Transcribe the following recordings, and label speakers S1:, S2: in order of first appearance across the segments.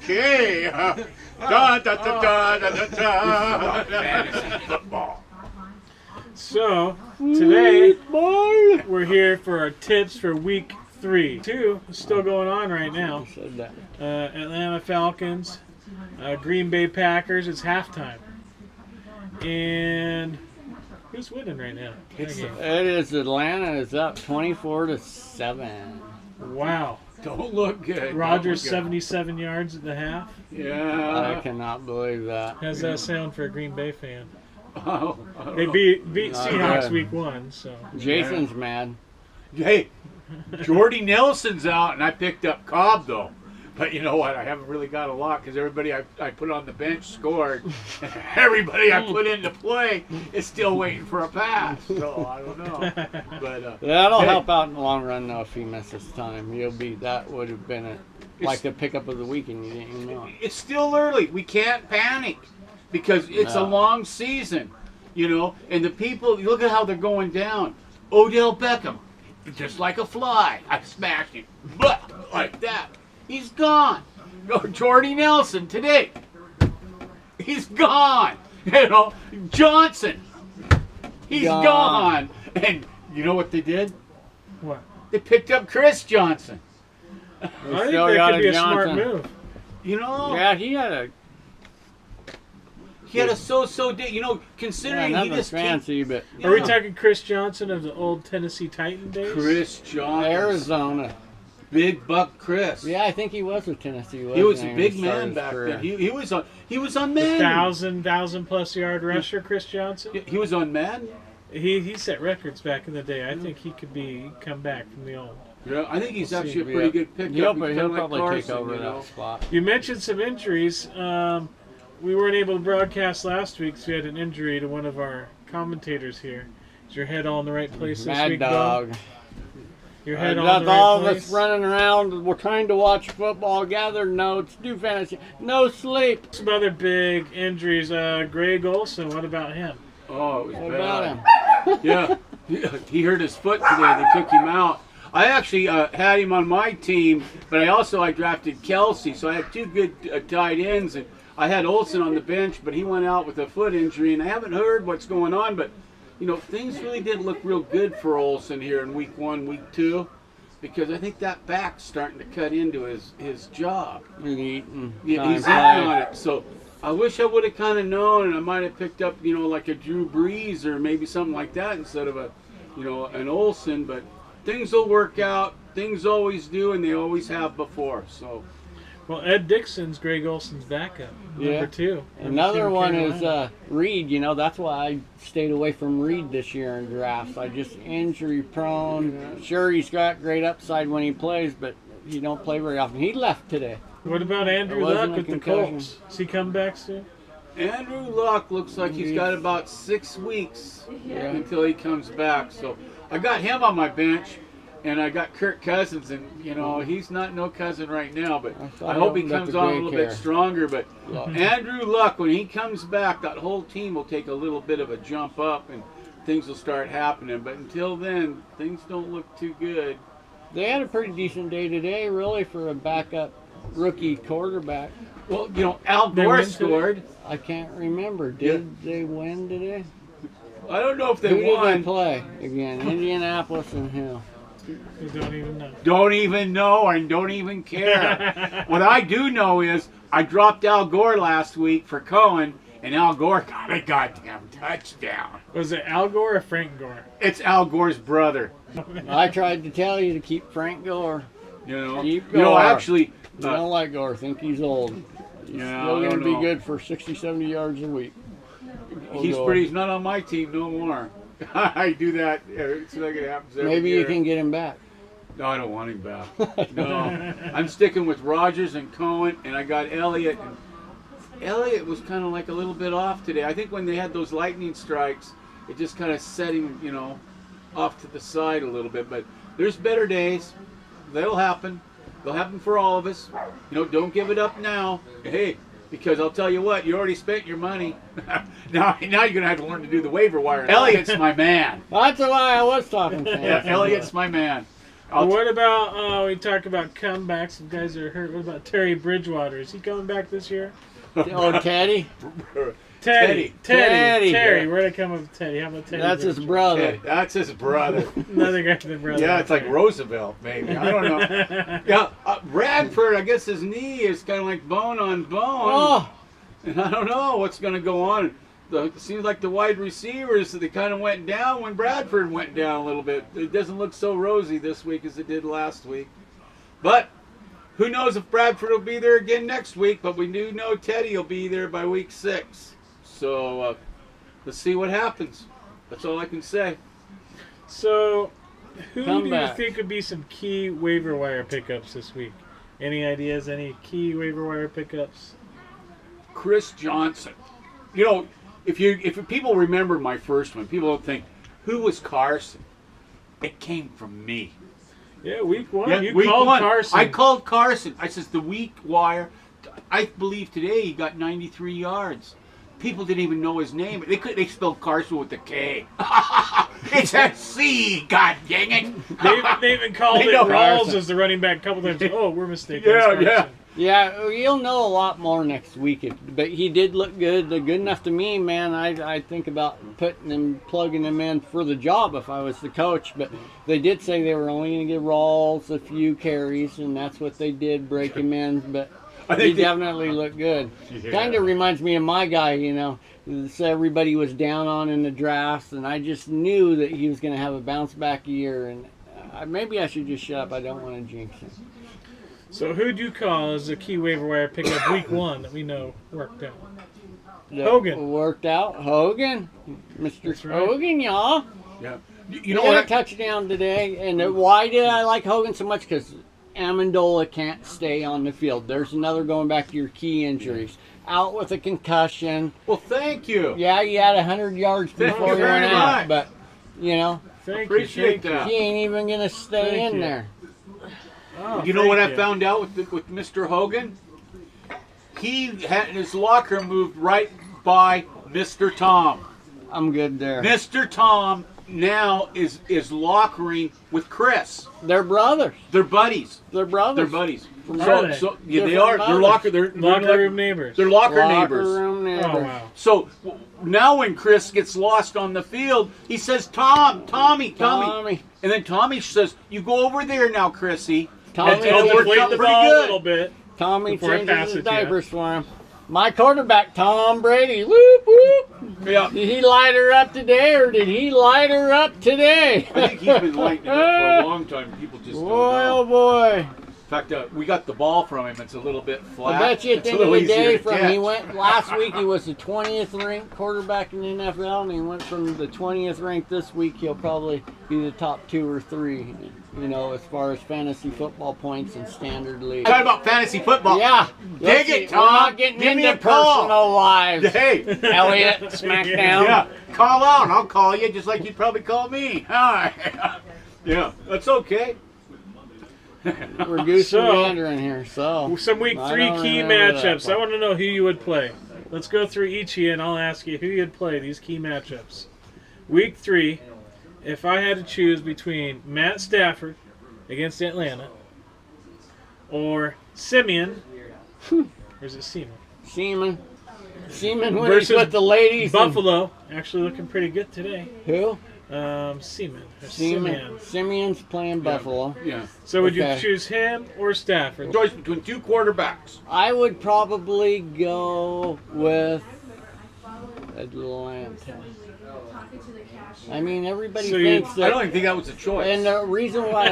S1: Okay. Da, da, da, da, da, da, da. Fantasy football.
S2: So, today, we're here for our tips for week 3. 2 is still going on right now. Atlanta Falcons, Green Bay Packers. It's halftime. And who's winning right now?
S3: It is Atlanta is up 24-7.
S2: Wow.
S1: Don't look good.
S2: Rodgers 77 yards at the half.
S1: Yeah.
S3: I cannot believe that.
S2: How's that sound for a Green Bay fan?
S1: Oh,
S2: They beat
S3: Not
S2: Seahawks
S3: good.
S2: week 1, so.
S3: Jason's mad.
S1: hey, Jordy Nelson's out, and I picked up Cobb, though. But you know what? I haven't really got a lot because everybody I put on the bench scored. Everybody I put into play is still waiting for a pass. So I don't know. But
S3: That'll help out in the long run, though, if he misses time. That would have been like the pickup of the week, and you didn't even know it.
S1: It's still early. We can't panic because it's a long season, you know. And the people, look at how they're going down. Odell Beckham, just like a fly. I smashed him, but like that. He's gone. Jordy Nelson today. He's gone. You know, Johnson. He's gone. And you know what they did?
S2: What?
S1: They picked up Chris Johnson.
S2: I think that could be a smart move.
S1: You know?
S3: Yeah, he had a
S1: so-so day. You know, considering he just
S3: fancy, but
S2: Are we talking Chris Johnson of the old Tennessee Titan days?
S1: Chris Johnson.
S3: Arizona.
S1: Big Buck Chris.
S3: Yeah, I think he was with Tennessee.
S1: He was a big man back then. He was on Madden.
S2: 1,000 plus yard rusher, Chris Johnson.
S1: He was on Madden.
S2: He set records back in the day. I think he could come back from the old.
S1: Yeah, I think he's
S2: We'll
S1: actually
S2: see.
S1: a pretty good pickup.
S3: He'll probably
S1: Carson,
S3: take over
S1: you know.
S3: that spot.
S2: You mentioned some injuries. We weren't able to broadcast last week, so we had an injury to one of our commentators here. Is your head all in the right place this
S3: Mad
S2: week,
S3: dog.
S2: Bill? Your head all in
S3: That's
S2: the right
S3: all of
S2: place?
S3: us running around. We're trying to watch football, gather notes, do fantasy. No sleep.
S2: Some other big injuries. Greg Olson, what about him?
S1: Oh, it was
S3: What
S1: bad.
S3: about him?
S1: Yeah, he hurt his foot today. They took him out. I actually had him on my team, but I drafted Kelsey, so I had two good tight ends, and I had Olsen on the bench, but he went out with a foot injury, and I haven't heard what's going on, but you know, things really did look real good for Olsen here in week 1, week 2, because I think that back's starting to cut into his job.
S3: He's eating.
S1: Yeah, he's eating on it. So I wish I would have kind of known, and I might have picked up, you know, like a Drew Brees or maybe something like that instead of an Olsen. But things will work out. Things always do, and they always have before. So.
S2: Well, Ed Dixon's Greg Olson's backup, number 2.
S3: Another one is Reed. You know, that's why I stayed away from Reed this year in drafts. I just injury prone. Yeah. Sure, he's got great upside when he plays, but he don't play very often. He left today.
S2: What about Andrew Luck with the Colts? Is he come back soon?
S1: Andrew Luck looks like he's got about 6 weeks until he comes back. So I got him on my bench. And I got Kirk Cousins, and you know he's not no cousin right now, but I hope he comes on a little bit stronger. But Andrew Luck, when he comes back, that whole team will take a little bit of a jump up, and things will start happening. But until then, things don't look too good.
S3: They had a pretty decent day today, really, for a backup rookie quarterback.
S1: Well, you know, Al Gore scored.
S3: I can't remember. Did they win today?
S1: I don't know if they
S3: won.
S1: Who
S3: did they play again? Indianapolis and who?
S2: You don't even know.
S1: Don't even know and don't even care. What I do know is I dropped Al Gore last week for Cohen, and Al Gore got a goddamn touchdown.
S2: Was it Al Gore or Frank Gore?
S1: It's Al Gore's brother.
S3: I tried to tell you to keep Frank Gore.
S1: You know,
S3: keep Gore.
S1: You know, actually,
S3: I don't like Gore. I think he's old. He's still going to be good for 60, 70 yards a week.
S1: He's not on my team no more. I do that. It's like it happens every
S3: Maybe
S1: year.
S3: you can get him back.
S1: No, I don't want him back. No, I'm sticking with Rodgers and Cohen, and I got Elliott. And Elliott was kind of like a little bit off today. I think when they had those lightning strikes, it just kind of set him, you know, off to the side a little bit. But there's better days. That'll happen. They'll happen for all of us. You know, don't give it up now. Hey. Because I'll tell you what, you already spent your money. now you're going to have to learn to do the waiver wire. Elliott's my man.
S3: That's why I was talking to him.
S1: Yeah, Elliott's my man.
S2: What about, we talk about comebacks, some guys are hurt. What about Terry Bridgewater? Is he coming back this year?
S3: Oh, Teddy?
S2: Terry.
S3: Teddy.
S2: Where'd I come up with Teddy? How about Teddy?
S3: That's his brother.
S1: That's his brother.
S2: Another guy than brother.
S1: Yeah, it's like Roosevelt, maybe. I don't know. Yeah, Bradford, I guess his knee is kind of like bone on bone.
S3: Oh,
S1: And I don't know what's going to go on. It seems like the wide receivers, they kind of went down when Bradford went down a little bit. It doesn't look so rosy this week as it did last week. But who knows if Bradford will be there again next week. But we do know Teddy will be there by week 6. So let's see what happens. That's all I can say.
S2: So who do you
S3: Comeback.
S2: think would be some key waiver wire pickups this week? Any ideas? Any key waiver wire pickups?
S1: Chris Johnson. You know, if people remember my first one, people don't think, who was Carson? It came from me.
S2: Yeah, week 1.
S1: Yeah,
S2: You
S1: week
S2: called
S1: 1.
S2: Carson.
S1: I called Carson. I says the weak wire. I believe today he got 93 yards. People didn't even know his name. They spelled Carson with a K. It's a C. God dang it!
S2: They even called
S1: They
S2: it
S1: know
S2: Rawls
S3: Carson.
S2: as the running back a couple times. Oh, we're mistaken.
S1: Yeah,
S2: It's
S1: yeah.
S2: Carson.
S3: yeah, you'll know a lot more next week. But he did look good. Good enough to me, man. I think about putting him, plugging him in for the job if I was the coach. But they did say they were only going to give Rawls a few carries, and that's what they did, break him in. But
S1: I
S3: he
S1: think
S3: definitely looked good.
S1: Yeah.
S3: Kind of reminds me of my guy, you know. So everybody was down on in the drafts, and I just knew that he was going to have a bounce back year. And maybe I should just shut up. I don't want to jinx him.
S2: So who'd you call as a key waiver wire pickup week 1 that we know worked out?
S3: That
S2: Hogan.
S3: worked out. Hogan, Mr.
S2: That's right.
S3: Hogan, y'all.
S1: Yeah. You
S3: You
S1: know
S3: got a
S1: what?
S3: touchdown today, and why did I like Hogan so much? Because Amendola can't stay on the field. There's another going back to your key injuries. Out with a concussion.
S1: Well, thank you.
S3: Yeah, you had 100 yards
S1: Thank
S3: before
S1: you
S3: you
S1: very
S3: went out,
S1: much.
S3: but you know
S2: Thank
S1: Appreciate
S2: you.
S1: that.
S3: he ain't even gonna stay
S2: Thank
S3: in
S2: you.
S3: there.
S2: Oh,
S1: You know what
S2: thank
S1: I
S2: you.
S1: found out with Mr. Hogan? He had his locker moved right by Mr. Tom.
S3: I'm good there.
S1: Mr. Tom now is lockering with Chris.
S3: They're brothers.
S1: They're buddies.
S3: They're brothers.
S1: They're buddies.
S2: Are they?
S1: Yeah, they
S3: Different
S1: are. They're
S3: mothers.
S1: locker. They're
S2: Locker room neighbors.
S1: They're locker
S3: Locker
S1: neighbors.
S3: room neighbors.
S2: Oh, wow.
S1: So now when Chris gets lost on the field, he says, Tommy. And then Tommy says, you go over there now, Chrissy.
S3: Tommy,
S1: And
S2: I'll
S1: it worked
S2: deflate
S1: out
S2: the
S1: pretty
S2: ball a
S1: good.
S2: little bit.
S3: Tommy
S2: Before I
S3: changes
S2: pass
S3: his
S2: it to you.
S3: diapers for him. My quarterback, Tom Brady. Whoop whoop.
S1: Yeah.
S3: Did he light her up today, or did he light her up today?
S1: I think he's been lighting it up for a long time. People just don't know.
S3: Oh boy!
S1: In fact, we got the ball from him. It's a little bit flat.
S3: I bet you at
S1: It's
S3: the
S1: a
S3: end of
S1: little
S3: the
S1: easier
S3: day,
S1: to
S3: from
S1: catch.
S3: he went last week, he was the 20th ranked quarterback in the NFL, and he went from the 20th ranked this week. He'll probably be the top 2 or 3, you know, as far as fantasy football points and standard league.
S1: Talking about fantasy football.
S3: Yeah,
S1: Dig
S3: let's
S1: it,
S3: see,
S1: Tom.
S3: We're not getting
S1: Give me
S3: into
S1: a call.
S3: personal lives.
S1: Hey.
S3: Elliot, smackdown.
S1: Yeah. Call out. I'll call you just like you'd probably call me. All right. Yeah. That's okay.
S3: We're goose
S2: So-
S3: and gander in here, so.
S2: Some week
S3: I
S2: 3
S3: don't
S2: key
S3: remember that
S2: matchups. I
S3: part.
S2: want to know who you would play. Let's go through each of you, and I'll ask you who you'd play these key matchups. Week 3, if I had to choose between Matt Stafford against Atlanta or Simeon, or is it Seaman?
S3: Seaman when
S2: Versus
S3: he's with the ladies.
S2: Buffalo, actually looking pretty good today.
S3: Who?
S2: Seaman. Or
S3: Simeon.
S2: Simeon.
S3: Simeon's playing Buffalo.
S1: Yeah.
S2: So would
S3: Okay.
S2: you choose him or Stafford?
S1: Choice between 2 quarterbacks.
S3: I would probably go with Atlanta. I mean, everybody
S2: So you-
S3: thinks
S1: I don't
S3: that.
S1: even think that was a choice.
S3: And the reason why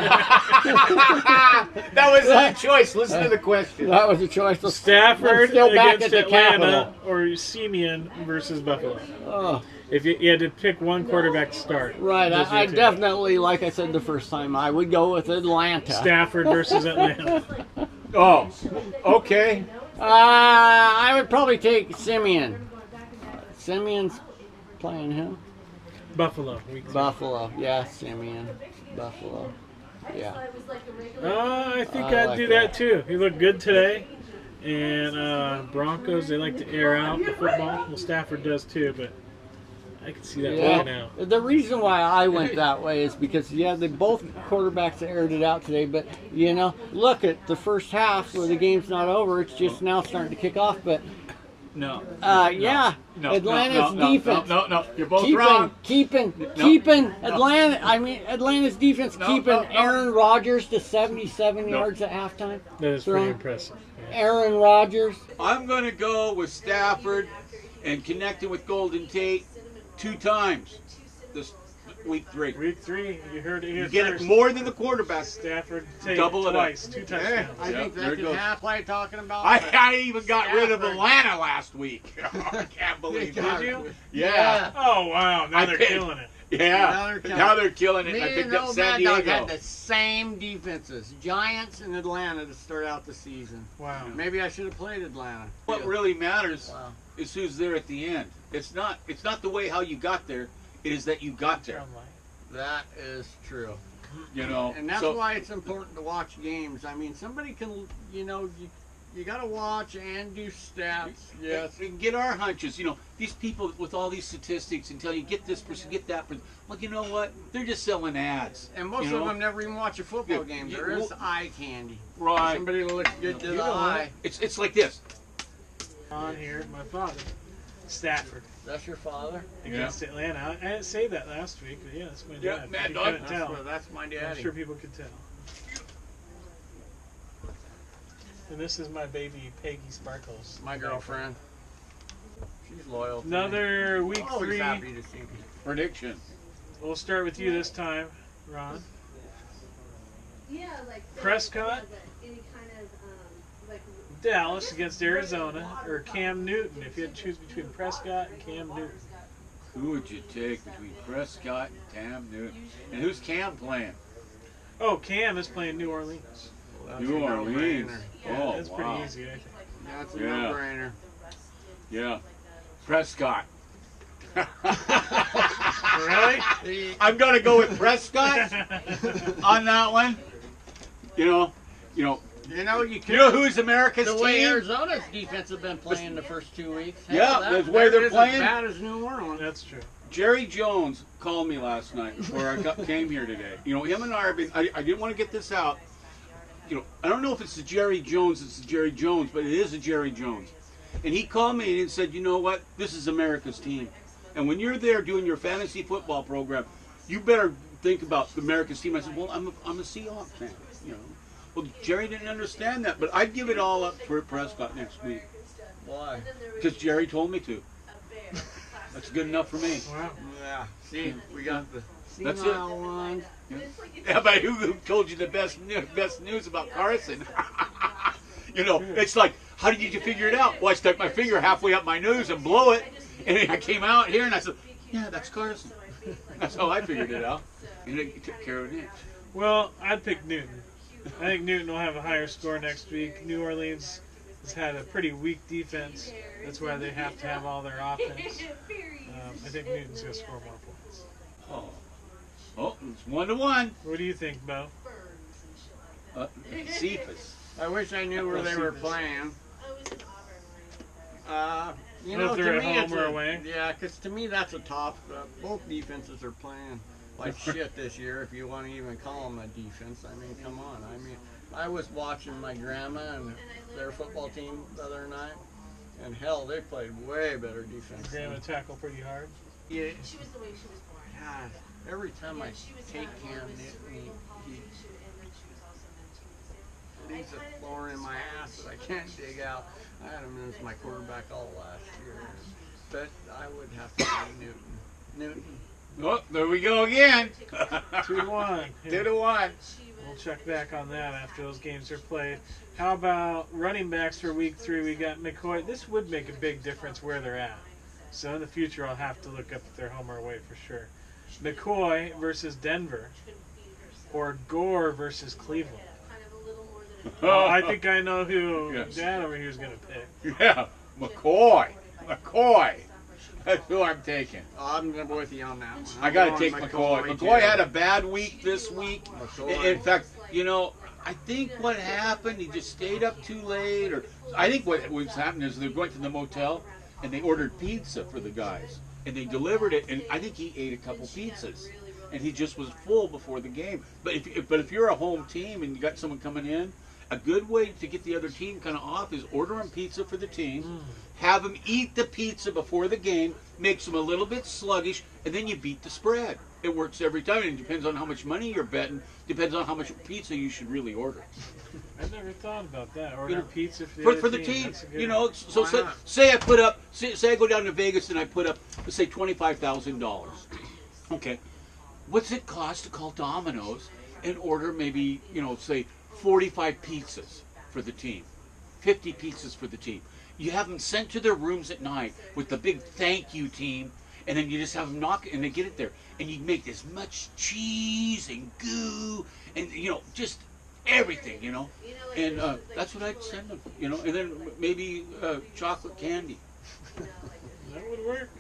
S1: That was a choice. Listen to the question.
S3: that was a choice. I'm
S2: Stafford
S3: still back
S2: against
S3: at the
S2: Atlanta
S3: Capitol.
S2: or Simeon versus Buffalo?
S3: Oh,
S2: If you had to pick one quarterback to start.
S3: right.
S2: those are
S3: I
S2: your two.
S3: definitely, like I said the first time, I would go with Atlanta.
S2: Stafford versus Atlanta.
S1: Oh, okay.
S3: I would probably take Simeon. Simeon's playing who?
S2: Buffalo. Week 3.
S3: Buffalo. Yeah, Simeon. Buffalo. Yeah.
S2: I think
S3: I
S2: I'd
S3: like
S2: do
S3: that.
S2: that too. He looked good today. And Broncos, they like to air out the football. Well, Stafford does too, but I can see that
S3: Yeah.
S2: working out.
S3: The reason why I went that way is because, they both quarterbacks aired it out today. But, look at the first half where the game's not over. It's just now starting to kick off. But,
S1: No.
S3: Atlanta's defense.
S1: No. You're both wrong.
S3: Keeping Atlanta. I mean, Atlanta's defense keeping Aaron Rodgers to 77 yards at halftime.
S2: That is pretty impressive. Yeah.
S3: Aaron Rodgers.
S1: I'm going to go with Stafford and connecting with Golden Tate 2 times this week 3.
S2: Week 3, you heard it here
S1: You get
S2: first.
S1: it more than the quarterback.
S2: Stafford Tate
S1: Double it up.
S2: twice, 2 touchdowns.
S3: I think
S1: there it
S3: that's
S1: goes.
S3: half I talking about.
S1: I even got rid of
S3: Stafford.
S1: Atlanta last week. I can't believe
S2: Did
S1: it.
S2: you?
S1: Yeah.
S2: Oh, wow. Now they're
S1: did.
S2: killing it.
S1: Yeah. Now they're killing it.
S3: Me
S1: I
S3: and
S1: picked up
S3: Old
S1: San
S3: Mad Dog
S1: Diego.
S3: had the same defenses, Giants and Atlanta, to start out the season.
S2: Wow.
S3: Maybe I should have played Atlanta.
S1: What really matters
S3: Wow.
S1: is who's there at the end. It's not the way how you got there. It is that you got there.
S3: That is true. And that's
S1: so,
S3: why it's important to watch games. I mean, somebody can, you got to watch and do stats. Yes.
S1: We can get our hunches. These people with all these statistics and tell you get this person, get that person. Well, you know what? They're just selling ads.
S3: And most of them never even watch a football game. There is eye candy.
S1: Right.
S3: Somebody looks good to the eye.
S1: It's like this.
S2: On here, my father, Stafford.
S3: That's your father?
S2: Against Atlanta. I didn't say that last week, but yeah, that's my dad.
S1: Yeah, Mad
S2: You
S1: Dog.
S2: couldn't tell.
S3: That's my
S2: I'm
S3: daddy.
S2: sure people could tell. And this is my baby, Peggy Sparkles.
S3: My girlfriend. She's loyal to me.
S2: Another week
S3: Always
S2: 3.
S3: happy to see me.
S1: Prediction.
S2: We'll start with you this time, Ron. Prescott, Dallas against Arizona, or Cam Newton, if you had to choose between Prescott and Cam Newton.
S1: Who would you take between Prescott and Cam Newton? And who's Cam playing?
S2: Oh, Cam is playing New Orleans.
S1: New Orleans.
S2: Yeah, that's
S1: wow.
S2: pretty easy, I think.
S3: That's a
S1: Yeah.
S3: no-brainer.
S1: Yeah. Prescott.
S2: Really?
S1: I'm going to go with Prescott on that one. You know who's America's
S3: The way
S1: team?
S3: Arizona's defense has been playing the first 2 weeks.
S1: Yeah, that's the way they're playing.
S3: As bad as New Orleans.
S2: That's true.
S1: Jerry Jones called me last night before I came here today. Him and I have been. I didn't want to get this out. I don't know if it's the Jerry Jones, but it is a Jerry Jones. And he called me and said, you know what? This is America's team. And when you're there doing your fantasy football program, you better think about America's team. I said, well, I'm a Seahawks fan. Well, Jerry didn't understand that, but I'd give it all up for Prescott next week.
S3: Why?
S1: Because Jerry told me to. That's good enough for me.
S2: Wow.
S3: Yeah. See, we got the
S1: That's it.
S3: senile ones.
S1: Yeah, but who told you the best news about Carson? It's like, how did you figure it out? Well, I stuck my finger halfway up my nose and blow it, and I came out here and I said, yeah, that's Carson. That's how I figured it out. And it took care of it.
S2: Well, I'd pick Newton. I think Newton will have a higher score next week. New Orleans has had a pretty weak defense. That's why they have to have all their offense. I think Newton's going to score more points.
S1: Oh, it's 1-1.
S2: What do you think, Bo?
S1: Cephas.
S3: I wish I knew where they were playing.
S2: If they're at home or away?
S3: Yeah, because to me that's a top. Both defenses are playing like shit this year, if you want to even call them a defense. I mean, come on. I mean, I was watching my grandma and their football team the other night, and hell, they played way better defense.
S2: Grandma tackle pretty hard.
S3: Yeah. God, every time I take Cam Newton, he leaves a floor in my ass that I can't dig out. I had him as my quarterback all last year, but I would have to say Newton.
S1: Oh, there we go again.
S2: 2-1.
S1: 2-1.
S2: We'll check back on that after those games are played. How about running backs for week 3? We got McCoy. This would make a big difference where they're at. So in the future, I'll have to look up if they're home or away for sure. McCoy versus Denver, or Gore versus Cleveland. Oh, I think I know who Dad over here is going to pick.
S1: Yeah, McCoy. That's who I'm taking.
S3: I'm with you on that one.
S1: I got to take McCoy. McCoy had a bad week this week. In fact, I think what happened, he just stayed up too late. Or I think what was happening is they're going to the motel and they ordered pizza for the guys. and they delivered it, and I think he ate a couple pizzas, and he just was full before the game. But if you're a home team and you got someone coming in, a good way to get the other team kind of off is order them pizza for the team, have them eat the pizza before the game, makes them a little bit sluggish, and then you beat the spread. It works every time, and it depends on how much money you're betting, depends on how much pizza you should really order.
S2: I never thought about that. Order
S1: You know,
S2: pizza
S1: for the team. You know, so say I put up, say I go down to Vegas and I put up, let's say $25,000. Okay, what's it cost to call Domino's and order maybe, you know, say 45 pizzas for the team, 50 pizzas for the team. You have them sent to their rooms at night with the big thank you team, and then you just have them knock and they get it there, and you make as much cheese and goo and, you know, just everything, you know, and that's what I'd send them, you know, and then maybe chocolate candy.
S2: That would work.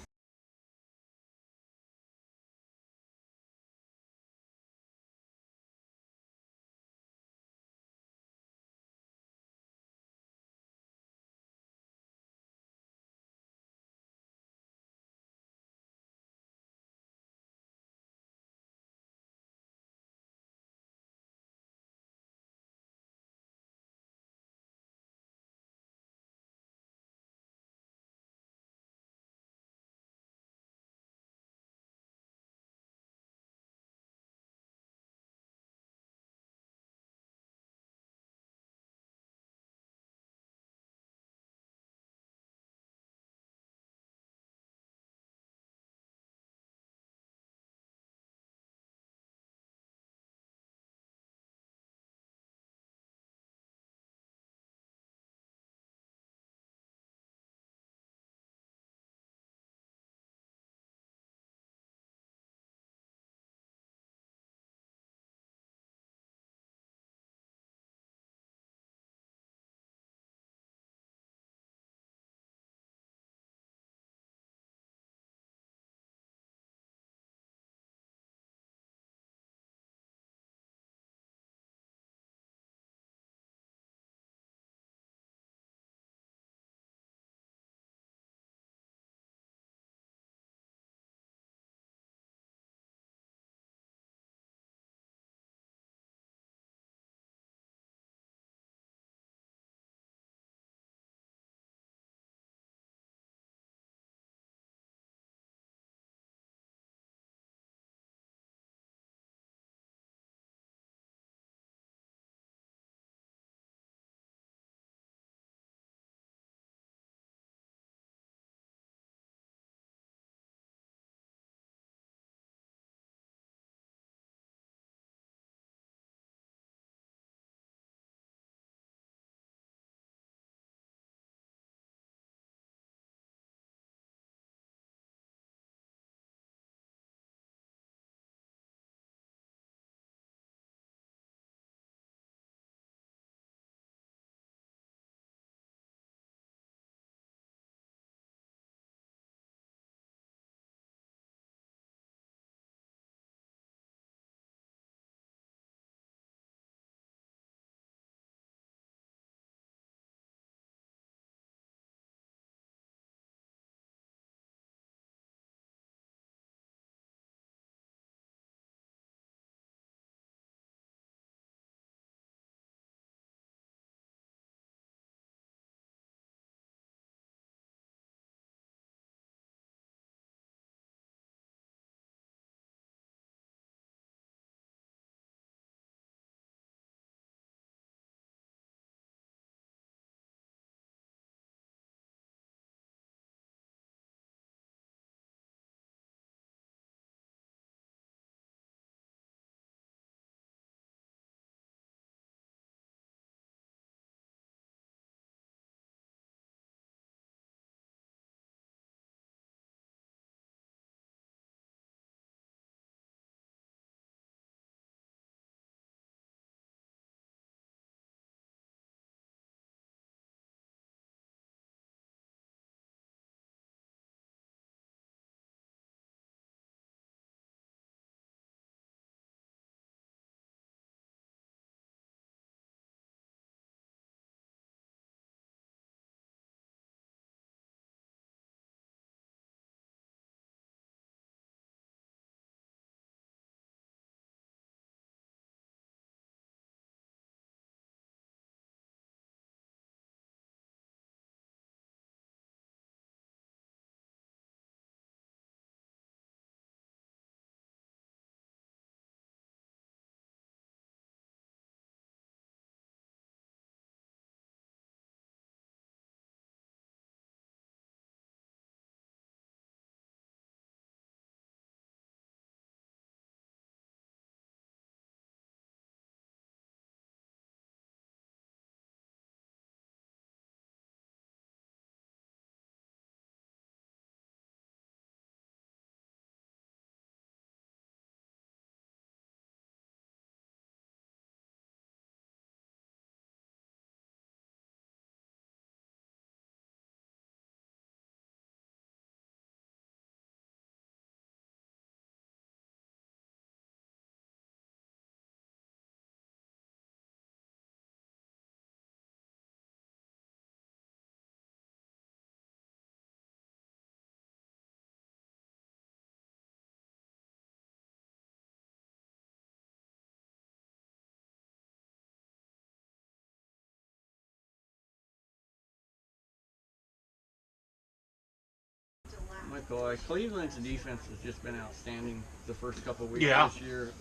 S3: McCoy. Cleveland's defense has just been outstanding the first couple of weeks
S1: Yeah.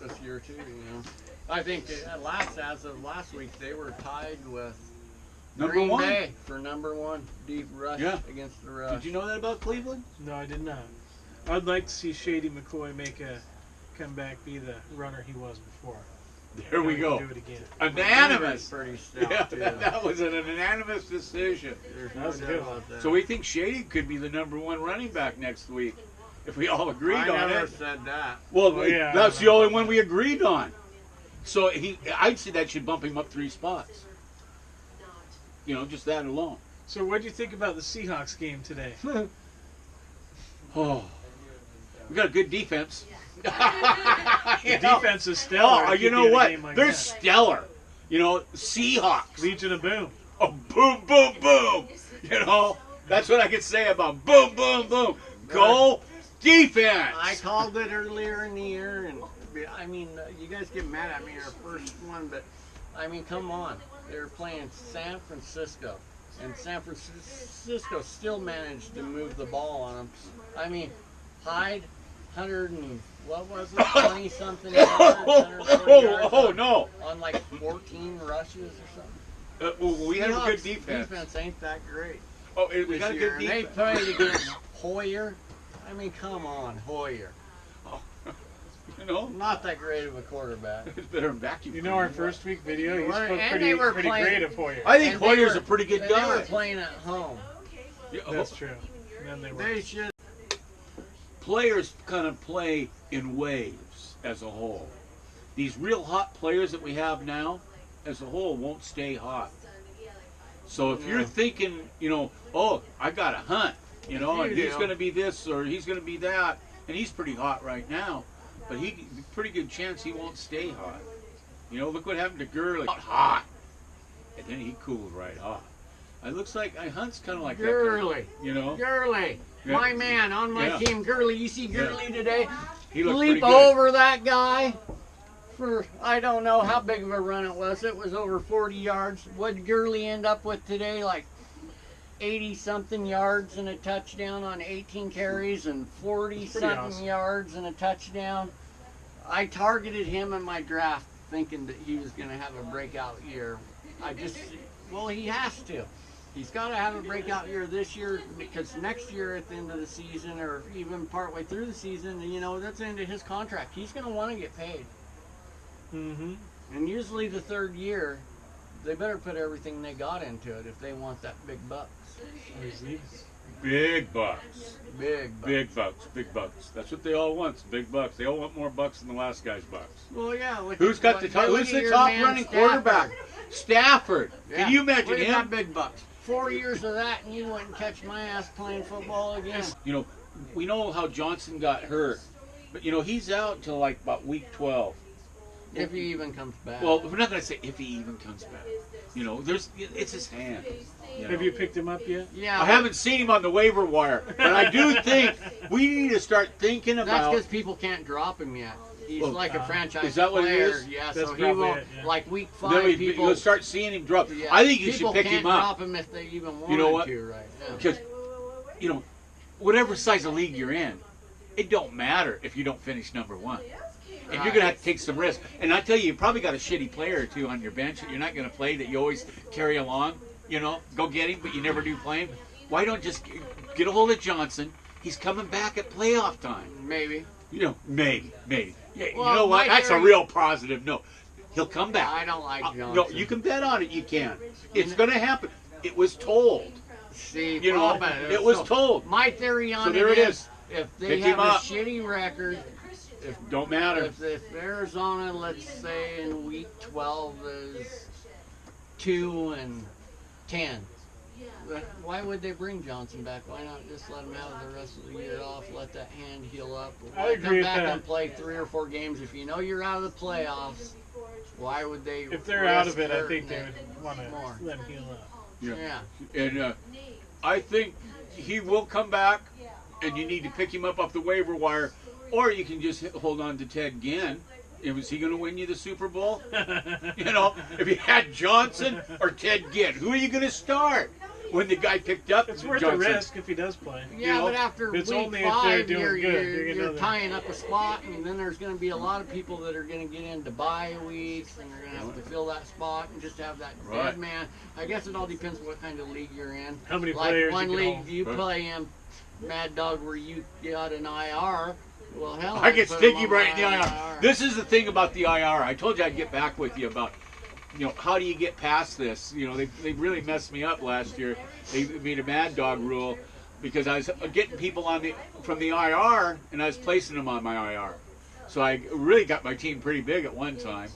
S3: this year too. I think as of last week they were tied with
S1: Number
S3: Green
S1: one.
S3: Bay for number one deep rush against the rush.
S1: Did you know that about Cleveland?
S2: No, I did not. I'd like to see Shady McCoy come back, be the runner he was before.
S1: There we go.
S2: Do it again.
S1: Unanimous.
S3: Pretty stout,
S1: Yeah,
S3: too.
S1: that was an unanimous decision.
S3: There's
S2: That was
S3: no
S2: good.
S3: doubt about that.
S1: So we think Shady could be the number one running back next week, if we all agreed
S3: I
S1: on
S3: never
S1: it.
S3: said that.
S1: Well,
S2: yeah,
S1: that's
S2: I
S1: the
S2: know
S1: only
S2: about
S1: one
S2: that.
S1: we agreed on. So I'd say that should bump him up 3 spots. Just that alone.
S2: So what do you think about the Seahawks game today?
S1: Oh, we got a good defense.
S2: The defense is stellar.
S1: Oh,
S2: to
S1: you
S2: keep
S1: know
S2: in a
S1: what?
S2: game like
S1: They're
S2: that.
S1: stellar. Seahawks.
S2: Legion of Boom.
S1: Oh, boom, boom, boom. That's what I could say about boom, boom, boom. Go defense.
S3: I called it earlier in the year, and I mean, you guys get mad at me our first one, but I mean, come on. They're playing San Francisco, and San Francisco still managed to move the ball on them. I mean, Hyde, 20 something yards, 140 yards
S1: Oh, no.
S3: on like 14 rushes or something.
S1: Well, we had a good
S3: Seahawks
S1: defense.
S3: Defense ain't that great
S1: Oh, we
S3: this
S1: got a
S3: year.
S1: good
S3: And they
S1: defense.
S3: played against Hoyer. I mean, come on, Hoyer. Not that great of a quarterback.
S1: It's better than vacuum.
S2: You know our first week video? He
S3: Well,
S2: spoke
S3: and
S2: pretty
S3: they were
S2: pretty
S3: playing-
S2: great of Hoyer.
S1: I think
S3: And they
S1: Hoyer's
S3: were-
S1: a pretty good
S3: and They
S1: guy.
S3: were playing at home.
S1: Yeah,
S2: That's true. And then they were.
S3: They should.
S1: Players kind of play in waves as a whole. These real hot players that we have now, as a whole, won't stay hot. So if you're thinking, oh, I got a hunt, and he's
S3: do.
S1: going to be this or he's going to be that, and he's pretty hot right now, but pretty good chance he won't stay hot. Look what happened to Gurley. Hot. And then he cooled right off. It looks like Hunt's kind of like
S3: Gurley.
S1: that.
S3: Gurley.
S1: Yeah.
S3: My man on my
S1: Yeah.
S3: team, Gurley. You see Gurley today?
S1: He looked pretty
S3: Leap
S1: good.
S3: over that guy for, I don't know how big of a run it was. It was over 40 yards. What did Gurley end up with today? Like 80-something yards and a touchdown on 18 carries and 40-something
S2: awesome.
S3: yards and a touchdown. I targeted him in my draft thinking that he was going to have a breakout year. He has to. He's got to have a breakout year this year because next year at the end of the season or even partway through the season, that's the end of his contract. He's going to want to get paid.
S2: Mm-hmm.
S3: And usually the third year, they better put everything they got into it if they want that big bucks.
S2: He's leaving.
S1: Big bucks.
S3: Big bucks.
S1: Big bucks. Big bucks. That's what they all want. Big bucks. They all want more bucks than the last guy's bucks.
S3: Well, yeah.
S1: Who's the top running quarterback? Stafford.
S3: Yeah.
S1: Can you imagine
S3: Look at
S1: him?
S3: that big bucks. 4 years of that, and you wouldn't catch my ass playing football again.
S1: We know how Johnson got hurt, but he's out till like about week 12.
S3: If he even comes back.
S1: Well, we're not going to say if he even comes back. It's his hand.
S2: Have you picked him up yet?
S3: yeah.
S1: I haven't seen him on the waiver wire, but I do think we need to start thinking
S3: That's
S1: about.
S3: because people can't drop him yet. He's like a franchise
S1: is that what it
S3: player.
S1: is?
S3: Yeah,
S2: That's
S3: so he
S2: probably
S3: won't.
S2: it, yeah.
S3: Like week 5,
S1: Then
S3: people.
S1: you'll start seeing him drop.
S3: Yeah,
S1: I think you should pick
S3: people
S1: him
S3: can't
S1: up
S3: drop him if they even wanted
S1: You know what?
S3: to right now.
S1: because, whatever size of league you're in, it don't matter if you don't finish number 1. And you're going to have to take some risk. And I tell you probably got a shitty player or two on your bench that you're not going to play that you always carry along. Go get him, but you never do play him. Why don't just get a hold of Johnson? He's coming back at playoff time.
S3: Maybe.
S1: Maybe. Yeah,
S3: Well,
S1: you know what?
S3: my
S1: That's a
S3: theory-
S1: real positive. No, he'll come back.
S3: I don't like Johnson.
S1: No, you can bet on it. You can. It's going to happen. It was told.
S3: See,
S1: You know,
S3: problem is-
S1: it was
S3: so
S1: told.
S3: My theory on
S1: So there it is.
S3: if they
S1: Pick
S3: have
S1: him
S3: a
S1: up.
S3: shitty record,
S1: Don't matter.
S3: if Arizona, let's say in week 12 is 2-10, why would they bring Johnson back? Why not just let him have the rest of the year off, let that hand heal up?
S2: I
S3: Why
S2: agree
S3: come
S2: with
S3: back
S2: that.
S3: and play 3 or 4 games if you know you're out of the playoffs? Why would they?
S2: If they're out of
S3: risk
S2: it, I think
S3: hurting
S2: they
S3: it
S2: would want
S3: more?
S2: to let him heal up.
S1: Yeah.
S3: Yeah.
S1: And I think he will come back, and you need to pick him up off the waiver wire, or you can just hold on to Ted Ginn. Was he going to win you the Super Bowl? If you had Johnson or Ted Ginn, who are you going to start? when the guy picked up.
S2: It's worth the
S1: Johnson.
S2: risk if he does play.
S3: Yeah,
S1: know,
S3: but after
S2: it's
S3: week
S2: only if they're
S3: 5,
S2: doing
S3: you're,
S2: good.
S3: you're,
S2: You're
S3: you're
S2: gonna-
S3: tying up a spot, and then there's going to be a lot of people that are going to get into bye weeks, and they're going to have to fill that spot and just have that
S1: Right.
S3: dead man. I guess it all depends what kind of league you're in.
S2: How many
S3: Like
S2: players
S3: one
S2: you can
S3: league
S2: hold.
S3: you
S1: Right.
S3: play in, Mad Dog, where you got an IR. Well, hell,
S1: I get
S3: put
S1: sticky
S3: him on
S1: right in the
S3: my
S1: IR. This is the thing about the IR. I told you I'd get back with you about, how do you get past this? They really messed me up last year. They made a Mad Dog rule because I was getting people from the IR and I was placing them on my IR. So I really got my team pretty big at one time.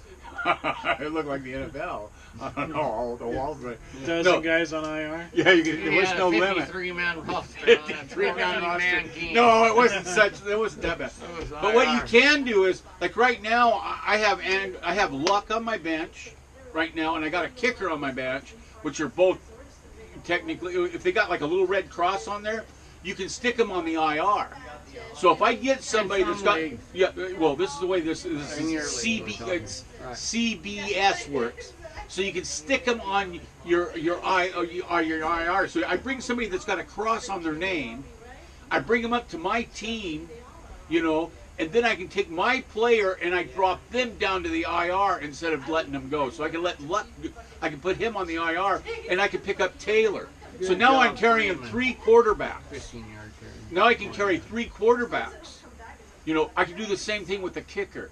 S1: It looked like the NFL. I don't know, all the walls.
S2: Dozen guys on IR.
S1: Yeah, there was no limit.
S3: 53-man roster.
S1: 53-man roster. No, it wasn't that bad. But what you can do is, like right now, I have Luck on my bench right now, and I got a kicker on my bench, which are both technically, if they got like a little red cross on there, you can stick them on the IR. So if I get somebody that's got, this is the way this is CBS works. So you can stick them on your IR. So I bring somebody that's got a cross on their name, I bring them up to my team, and then I can take my player and I drop them down to the IR instead of letting them go. So I can I can put him on the IR and I can pick up Taylor. So now I'm carrying 3 quarterbacks.
S3: 15-yard carry.
S1: Now I can carry 3 quarterbacks. I can do the same thing with the kicker.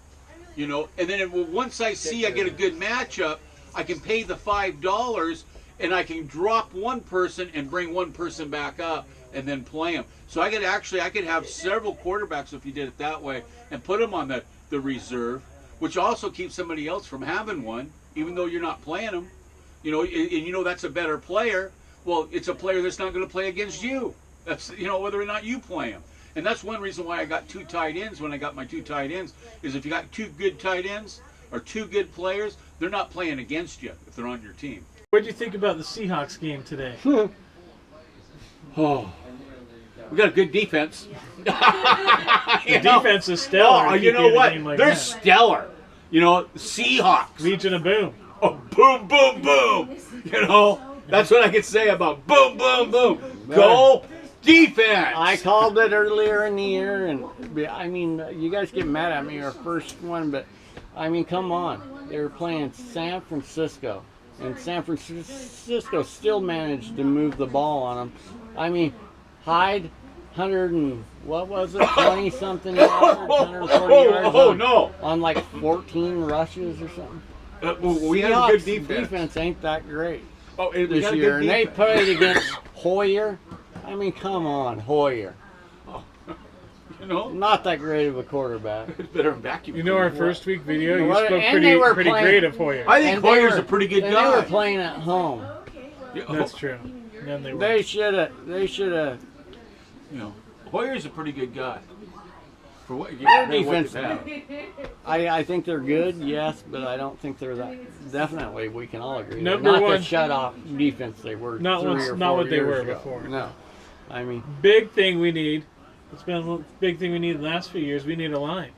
S1: And then once I see I get a good matchup, I can pay the $5 and I can drop one person and bring one person back up and then play them. So I could have several quarterbacks if you did it that way and put them on the reserve, which also keeps somebody else from having one, even though you're not playing them. And that's a better player. Well, it's a player that's not going to play against you. That's whether or not you play him. And that's one reason why I got 2 tight ends when I got my 2 tight ends, is if you got 2 good tight ends or 2 good players, they're not playing against you if they're on your team.
S2: What did you think about the Seahawks game today?
S1: Oh, we got a good defense.
S2: The defense is stellar.
S1: Oh,
S2: to
S1: you
S2: keep
S1: know
S2: in a
S1: what?
S2: game like
S1: They're
S2: that.
S1: stellar. Seahawks.
S2: Legion of Boom.
S1: Oh, boom, boom, boom. That's what I can say about boom, boom, boom. Go defense.
S3: I called it earlier in the year, and I mean, you guys get mad at me, our first one, but I mean, come on. They were playing San Francisco, and San Francisco still managed to move the ball on them. I mean, Hyde, 20-something yards, 140 yards on like 14 rushes or something.
S1: We had a good
S3: Seahawks defense ain't that great
S1: we
S3: this
S1: got a
S3: year,
S1: good
S3: and they
S1: defense.
S3: played against Hoyer. I mean, come on, Hoyer. Not that great of a quarterback.
S1: It's better than vacuum.
S2: Our first week video, you
S3: Well,
S2: spoke
S3: and they were
S2: pretty
S3: playing-
S2: great of Hoyer.
S1: I think
S3: And they
S1: Hoyer's
S3: were-
S1: a pretty good
S3: and
S1: guy.
S3: They were playing at home.
S2: That's true. Then they were.
S3: They should have.
S1: Hoyer's a pretty good guy. For what
S3: Their
S1: they
S3: defense.
S1: have.
S3: I think they're good, yes, but I don't think they're that. Definitely, we can all agree.
S2: Number
S3: they're not
S2: one-
S3: the shut-off defense they were
S2: Not
S3: 3
S2: once-
S3: or
S2: not
S3: 4
S2: what they
S3: years
S2: were
S3: ago.
S2: before.
S3: No, I mean,
S2: Big thing we need. It's been a big thing we need the last few years. We need a line.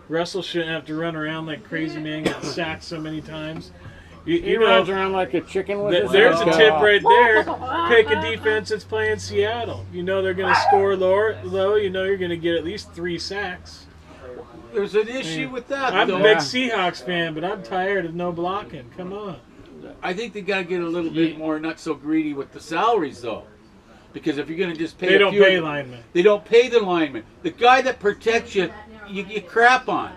S2: Russell shouldn't have to run around like crazy man, get sacked so many times.
S3: he runs around like a chicken with his
S2: There's a
S3: head
S2: tip
S3: cut
S2: right there. Pick a defense that's playing Seattle. They're going to score low. You're going to get at least 3 sacks.
S1: There's an issue with that,
S2: I'm
S1: though.
S2: a big Seahawks fan, but I'm tired of no blocking. Come on.
S1: I think they got to get a little bit more not so greedy with the salaries, though. Because if you're going to just pay
S2: They don't
S1: few
S2: pay
S1: of-
S2: linemen.
S1: They don't pay the lineman. The guy that protects you, you crap on.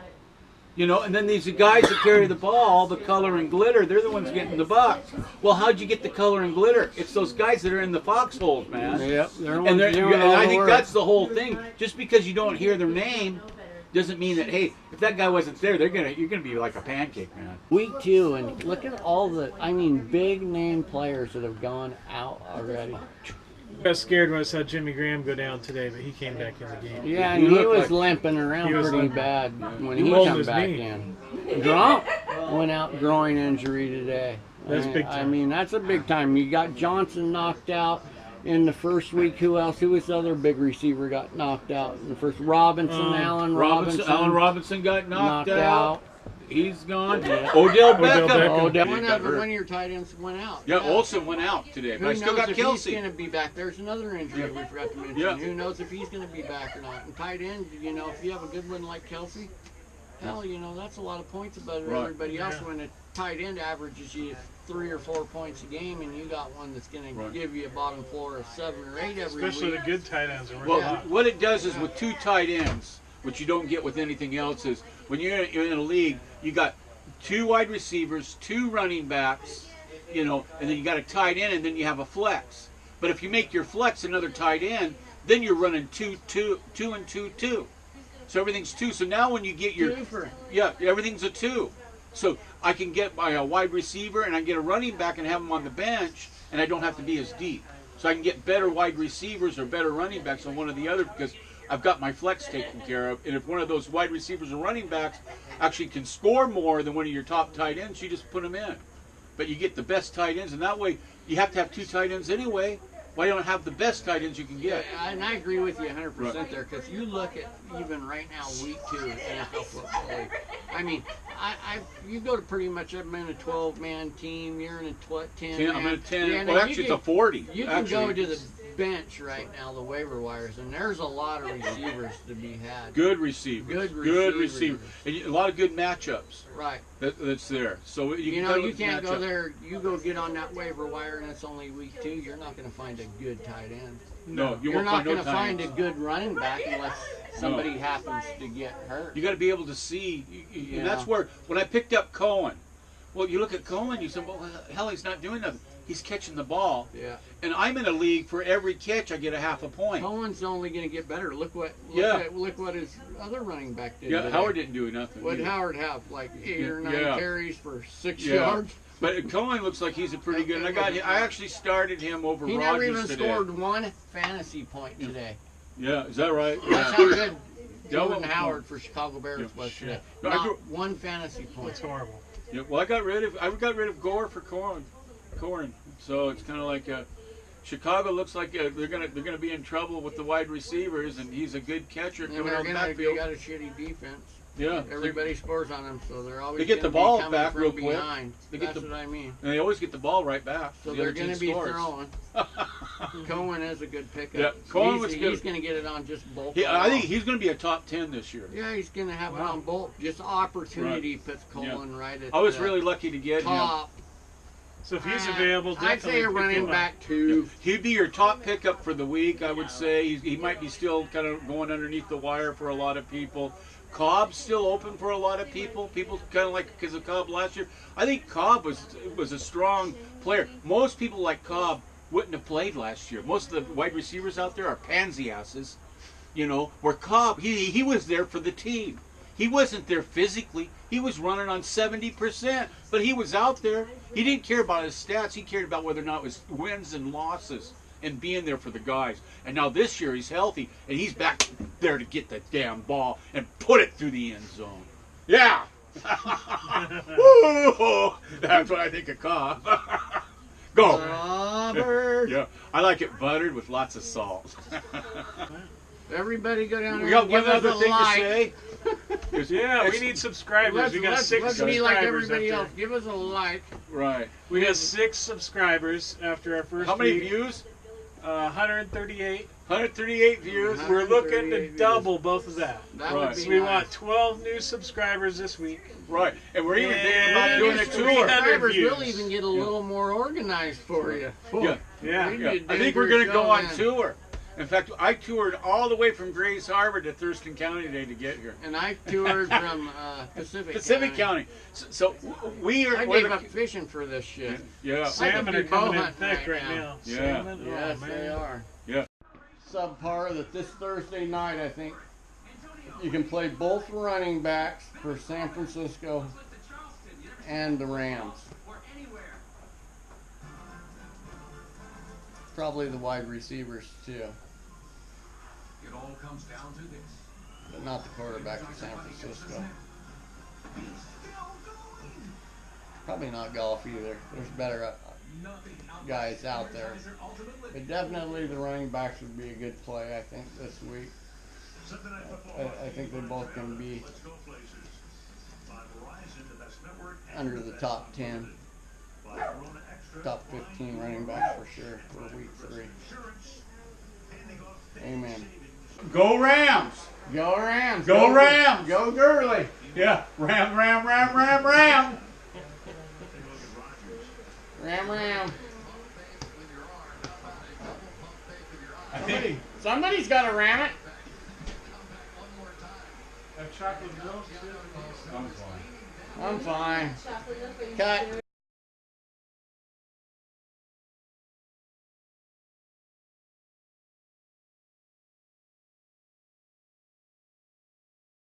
S1: And then these guys that carry the ball, the color and glitter, they're the ones getting the bucks. Well, how'd you get the color and glitter? It's those guys that are in the foxholes, man.
S3: Yep, they're the
S1: And,
S3: ones doing all
S1: I
S3: the
S1: think
S3: work.
S1: that's the whole thing. Just because you don't hear their name doesn't mean that, hey, if that guy wasn't there, you're gonna be like a pancake, man.
S3: Week 2, and look at all the, big name players that have gone out already.
S2: I got scared when I saw Jimmy Graham go down today, but he came back in the game.
S3: Yeah,
S1: He
S3: and he
S1: looked
S3: was
S1: like-
S3: limping around
S2: He was
S3: pretty
S2: limping.
S3: bad when
S2: He
S3: he
S2: rolled
S3: come
S2: his
S3: back
S2: knee.
S3: in. Gronk went out groin injury today.
S2: That's big time.
S3: That's a big time. You got Johnson knocked out in the first week. Who else? Who was the other big receiver got knocked out in the first? Robinson, Allen Robinson.
S1: Allen Robinson got knocked out. He's gone.
S3: Yeah.
S1: Odell
S2: Odell
S1: Beckham.
S2: Beckham.
S3: Oh,
S1: He
S3: one
S1: got
S3: of
S1: hurt.
S3: one of your tight ends went out.
S1: Yeah, Olsen went out today,
S3: Who
S1: but I still
S3: knows
S1: got
S3: if
S1: Kelsey.
S3: he's going to be back? There's another injury we forgot to mention.
S1: Yeah.
S3: Who knows if he's going to be back or not? And tight end, you know, if you have a good one like Kelsey, hell, you know, that's a lot of points above
S1: Right.
S3: everybody else
S2: Yeah.
S3: when a tight end averages you 3 or 4 points a game, and you got one that's going
S1: Right.
S3: to give you a bottom floor of 7 or 8 every
S2: Especially
S3: week.
S2: the good tight ends. Are worth
S1: Well,
S2: a lot.
S1: what it does is with 2 tight ends, which you don't get with anything else, is when you're in a league, you got 2 wide receivers, 2 running backs, you know, and then you got a tight end, and then you have a flex. But if you make your flex another tight end, then you're running 2, 2, 2, and 2, 2. So everything's 2. So now when you get your everything's a 2. So I can get my wide receiver and I can get a running back and have them on the bench, and I don't have to be as deep. So I can get better wide receivers or better running backs on one or the other because I've got my flex taken care of. And if one of those wide receivers or running backs actually can score more than one of your top tight ends, you just put them in. But you get the best tight ends, and that way you have to have 2 tight ends anyway. Why don't have the best tight ends you can get?
S3: Yeah, and I agree with you 100% there, because you look at even right now, week 2 in NFL football league. I mean, you go to pretty much, I'm in a 12-man team, you're in a 10-man.
S1: I'm in a 10.
S3: Yeah,
S1: well,
S3: now
S1: actually, it's a 40.
S3: You can
S1: actually.
S3: go to the bench right now, the waiver wires, and there's a lot of receivers to be had.
S1: Good receivers.
S3: Good
S1: Good
S3: receivers.
S1: receiver. And a lot of good matchups
S3: Right.
S1: that's there. So
S3: You know,
S1: kinda
S3: you
S1: look at
S3: can't go
S1: matchup.
S3: there, you go get on that waiver wire, and it's only week 2, you're not going to find a good tight end.
S1: No, you
S3: You're
S1: won't
S3: not
S1: find no
S3: going to find a
S1: tight ends.
S3: good running back unless somebody happens to get hurt.
S1: You got to be able to see.
S3: Yeah.
S1: And that's where, when I picked up Cohen, well, you look at Cohen, you say, well, hell, he's not doing nothing. He's catching the ball.
S3: Yeah.
S1: And I'm in a league, for every catch, I get a half a point.
S3: Cohen's only going to get better. Look what his other running back did.
S1: Yeah,
S3: today.
S1: Howard didn't do nothing.
S3: What did
S1: either.
S3: Howard have? Like 8 or 9
S1: Yeah.
S3: carries for 6
S1: Yeah.
S3: yards.
S1: But Cohen looks like he's a pretty good. And I actually started him over
S3: He
S1: Rodgers
S3: never even
S1: today.
S3: scored 1 fantasy point today.
S1: Yeah, is that right?
S3: That's how good
S1: Yeah,
S3: Jordan
S1: well,
S3: Howard for Chicago Bears
S1: Yeah.
S3: was today.
S1: No, I
S3: Not
S1: grew-
S3: 1 fantasy point.
S2: That's horrible.
S1: Yeah, well, I got rid of Gore for Corn. So it's kind of like Chicago looks like they're gonna be in trouble with the wide receivers, and he's a good catcher
S3: And
S1: coming out of the
S3: they
S1: backfield.
S3: got a shitty defense.
S1: Yeah,
S3: Everybody scores on them, so they're always
S1: They get the
S3: gonna
S1: ball
S3: be coming
S1: back
S3: from
S1: real quick.
S3: behind.
S1: They get
S3: That's
S1: the-
S3: what I mean.
S1: and they always get the ball right back.
S3: So
S1: The
S3: they're
S1: other team
S3: going to be
S1: scores.
S3: throwing. Cohen is a good pickup.
S1: Yeah, Cohen was good.
S3: He's going to get it on just bulk.
S1: I think he's going to be a top 10 this year.
S3: Yeah, he's going to have it
S2: Wow.
S3: on bulk. Just opportunity puts Cohen right at
S1: I was
S3: the
S1: really lucky to get him.
S3: top.
S2: So if he's available,
S3: I'd say
S2: definitely
S3: a
S2: pick
S3: running
S2: him up.
S3: back 2.
S1: He'd be your top pickup for the week, I would say. He might be still kind of going underneath the wire for a lot of people. Cobb's still open for a lot of people. People kind of like because of Cobb last year. I think Cobb was a strong player. Most people like Cobb wouldn't have played last year. Most of the wide receivers out there are pansy asses, you know. Where Cobb, he was there for the team. He wasn't there physically. He was running on 70%, but he was out there. He didn't care about his stats. He cared about whether or not it was wins and losses and being there for the guys. And now this year he's healthy, and he's back there to get the damn ball and put it through the end zone. Yeah! Woo! That's what I think of Cobb. Go!
S3: Robert.
S1: Yeah, I like it buttered with lots of salt.
S3: Everybody go down there
S1: We got
S3: and
S1: one
S3: give us
S1: other
S3: a
S1: thing
S3: like.
S1: to say.
S2: Yeah, we need subscribers. We got 6
S3: let's
S2: subscribers
S3: be like everybody
S2: after.
S3: else. Give us a like.
S1: Right.
S2: We got 6 subscribers after our first
S1: How many
S2: week.
S1: views?
S2: 138.
S1: 138 views.
S2: We're looking
S3: 138
S2: to
S3: views.
S2: double both of that.
S3: That
S1: Right.
S3: would be
S2: So we
S3: nice.
S2: want 12 new subscribers this week.
S1: Right. And we're even thinking
S2: And
S1: about doing a
S2: it's
S1: tour.
S2: 300
S3: Subscribers
S2: views.
S3: will even get a little more organized for you.
S1: Yeah.
S2: Yeah.
S3: We
S1: Yeah.
S3: did
S1: I think we're
S3: dangerous
S1: going to go
S3: show
S1: on
S3: then.
S1: tour. In fact, I toured all the way from Grays Harbor to Thurston County today to get here.
S3: And I toured from Pacific
S1: County. So we are.
S3: I
S1: we're
S3: gave
S1: the-
S3: up fishing for this shit.
S1: Yeah.
S2: Salmon
S3: be
S2: are coming in
S3: bow
S2: thick
S3: hunting
S2: right
S3: right
S2: now.
S1: Yeah.
S2: Salmon?
S3: Yes,
S2: Oh,
S3: they
S2: man.
S3: are.
S1: Yeah.
S3: Subpar that this Thursday night, I think, you can play both running backs for San Francisco and the Rams. Probably the wide receivers too,
S4: It all comes down to this.
S3: but not the quarterback for San Francisco. Probably not golf either. There's better guys out there. But definitely the running backs would be a good play, I think, this week. I think they both can be under the top 10, top 15 running backs for sure for week 3. Amen.
S1: Go Rams!
S3: Go Rams!
S1: Go Rams!
S3: Go Gurley!
S1: Yeah, Ram, Ram, Ram, Ram, Ram!
S3: Ram, ram.
S1: I think
S3: Somebody's got to ram it.
S2: Have chocolate milk too?
S1: I'm fine.
S3: I'm fine.
S5: Chocolate milk.
S3: Cut.